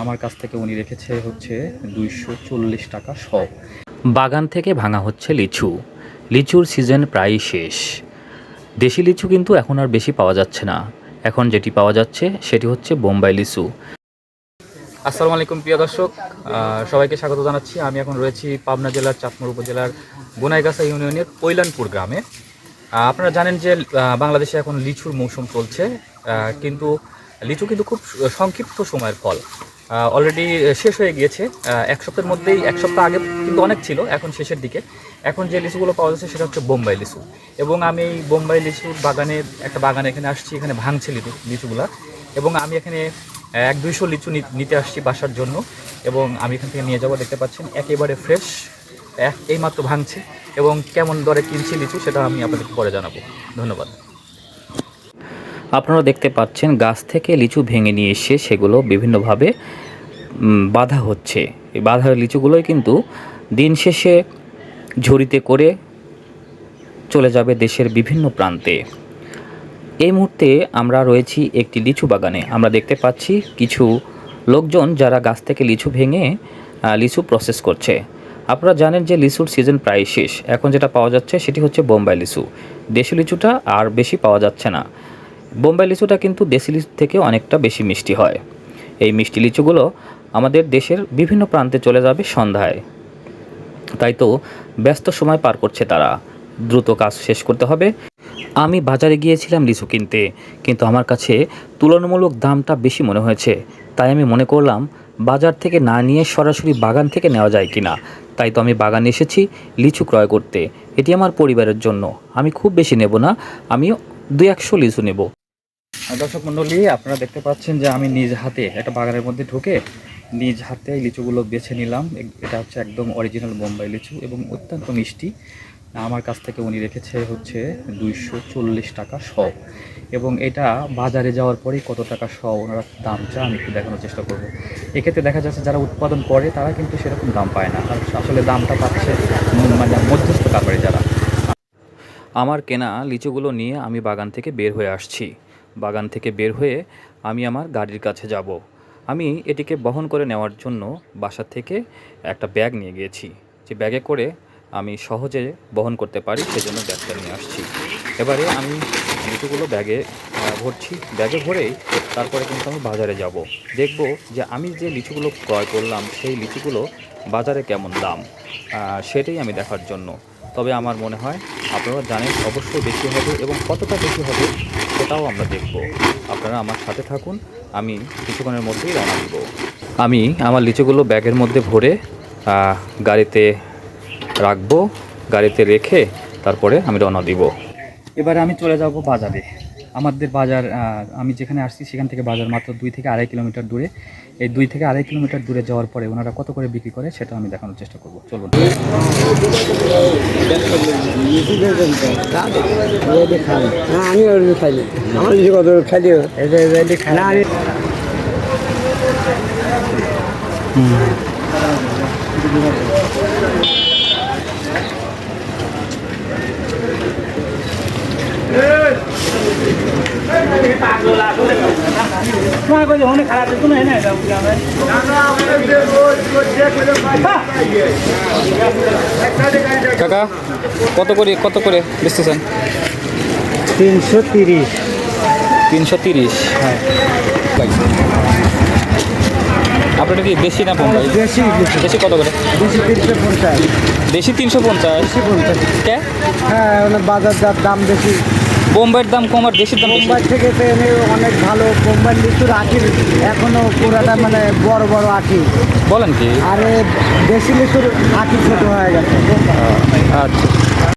আমার কাছ থেকে উনি রেখেছে হচ্ছে 240 টাকা শ। বাগান থেকে ভাঙা হচ্ছে লিচু। লিচুর সিজন প্রায় শেষ। দেশি লিচু কিন্তু এখন আর বেশি পাওয়া যাচ্ছে না। এখন যেটি পাওয়া যাচ্ছে সেটি হচ্ছে বোম্বাই লিচু। আসসালামু আলাইকুম প্রিয় দর্শক, সবাইকে স্বাগত জানাচ্ছি। আমি এখন রয়েছি পাবনা জেলার চাটমোড় উপজেলার গোনাইগাছা ইউনিয়নের কৈলানপুর গ্রামে। আপনারা জানেন যে বাংলাদেশে এখন লিচুর মৌসুম চলছে, কিন্তু লিচু কিন্তু খুব সংক্ষিপ্ত সময়ের ফল। অলরেডি শেষ হয়ে গিয়েছে। এক সপ্তাহের মধ্যেই, এক সপ্তাহ আগে কিন্তু অনেক ছিল, এখন শেষের দিকে। এখন যে লিচুগুলো পাওয়া যাচ্ছে সেটা হচ্ছে বোম্বাই লিচু। এবং আমি এই বোম্বাই লিচুর একটা বাগানে এখানে আসছি, এখানে ভাঙছে লিচুগুলা। এবং আমি এখানে 100-200 লিচু নিতে আসছি বাসার জন্য। এবং আমি এখান থেকে নিয়ে যাবো। দেখতে পাচ্ছেন একেবারে ফ্রেশ, এইমাত্র ভাঙছে। এবং কেমন দরে কিনছি লিচু সেটা আমি আপনাদেরকে পরে জানাবো। ধন্যবাদ। আপনারা দেখতে পাচ্ছেন গাছ থেকে লিচু ভেঙে নিয়ে এসে সেগুলো বিভিন্নভাবে বাঁধা হচ্ছে। এই বাঁধা লিচুগুলোই কিন্তু দিন শেষে ঝুড়িতে করে চলে যাবে দেশের বিভিন্ন প্রান্তে। এই মুহূর্তে আমরা রয়েছি একটি লিচু বাগানে। আমরা দেখতে পাচ্ছি কিছু লোকজন যারা গাছ থেকে লিচু ভেঙে লিচু প্রসেস করছে। আপনারা জানেন যে লিচুর সিজন প্রায় শেষ। এখন যেটা পাওয়া যাচ্ছে সেটি হচ্ছে বোম্বাই লিচু। দেশি লিচুটা আর বেশি পাওয়া যাচ্ছে না। বোম্বাই লিচুটা কিন্তু দেশি লিচু থেকে অনেকটা বেশি মিষ্টি হয়। এই মিষ্টি লিচুগুলো আমাদের দেশের বিভিন্ন প্রান্তে চলে যাবে সন্ধ্যায়। তাই তো ব্যস্ত সময় পার করছে তারা। দ্রুত কাজ শেষ করতে হবে। আমি বাজারে গিয়েছিলাম লিচু কিনতে, কিন্তু আমার কাছে তুলনামূলক দামটা বেশি মনে হয়েছে। তাই আমি মনে করলাম বাজার থেকে না নিয়ে সরাসরি বাগান থেকে নেওয়া যায় কিনা। তাই তো আমি বাগানে এসেছি লিচু ক্রয় করতে। এটি আমার পরিবারের জন্য। আমি খুব বেশি নেব না, আমি 200 লিচু নেব। দর্শক মণ্ডলী, আপনারা দেখতে পাচ্ছেন যে আমি নিজ হাতে একটা বাগানের মধ্যে ঢুকে নিজ হাতে লিচুগুলো বেছে নিলাম। এটা হচ্ছে একদম অরিজিনাল বোম্বাই লিচু এবং অত্যন্ত মিষ্টি। আমার কাছ থেকে উনি রেখেছে হচ্ছে 240 টাকা শ। এবং এটা বাজারে যাওয়ার পরেই কত টাকা শ ওনারা দামটা আমি একটু দেখানোর চেষ্টা করব। এক্ষেত্রে দেখা যাচ্ছে যারা উৎপাদন করে তারা কিন্তু সেরকম দাম পায় না, আর আসলে দামটা পাচ্ছে মানে মধ্যস্থ ব্যাপারে যারা। আমার কেনা লিচুগুলো নিয়ে আমি বাগান থেকে বের হয়ে আসছি। বাগান থেকে বের হয়ে আমি আমার গাড়ির কাছে যাব। আমি এটিকে বহন করে নেওয়ার জন্য বাসা থেকে একটা ব্যাগ নিয়ে গিয়েছি, যে ব্যাগে করে আমি সহজে বহন করতে পারি, সেজন্য ব্যাগটা নিয়ে আসছি। এবারে আমি লিচুগুলো ব্যাগে ভরছি। ব্যাগে ভরেই তারপরে কিন্তু আমি বাজারে যাব। দেখব যে আমি যে লিচুগুলো ক্রয় করলাম সেই লিচুগুলো বাজারে কেমন দাম, সেটাই আমি দেখার জন্য। তবে আমার মনে হয় আপনারা জানেন অবশ্যই বেশি হবে, এবং কতটা বেশি হবে সেটাও আমরা দেখব। আপনারা আমার সাথে থাকুন, আমি কিছুক্ষণের মধ্যেই রওনা দিব। আমি আমার লিচুগুলো ব্যাগের মধ্যে ভরে গাড়িতে রাখবো। গাড়িতে রেখে তারপরে আমি রওনা দিব। এবারে আমি চলে যাব বাজারে। আমাদের বাজার, আমি যেখানে আসছি সেখান থেকে বাজার মাত্র 2 থেকে 2.5 কিলোমিটার দূরে। এই 2 থেকে 2.5 কিলোমিটার দূরে যাওয়ার পরে ওনারা কত করে বিক্রি করে সেটা আমি দেখানোর চেষ্টা করব। চলুন। আমি খাইনি, আমার কত খাইলেও খাই। কাকা, কত করে বেচতেছেন? 330। 330। হ্যাঁ, আপনারা কি দেশি না বোম্বাই? বেশি দেশি কত করে? বেশি 350। দেশি 350। 50। কে? হ্যাঁ, বাজার দাম বেশি। বোম্বাইয়ের দাম কম আর দেশির দাম বেশি। বোম্বাই থেকে তো এনে অনেক ভালো বোম্বাই লিচুর আঁটির এখনো পুরাটা বড় বড় আঁটি। বলেন কি? আর দেশি লিচুর আঁটি ছোট হয়ে গেছে। আচ্ছা।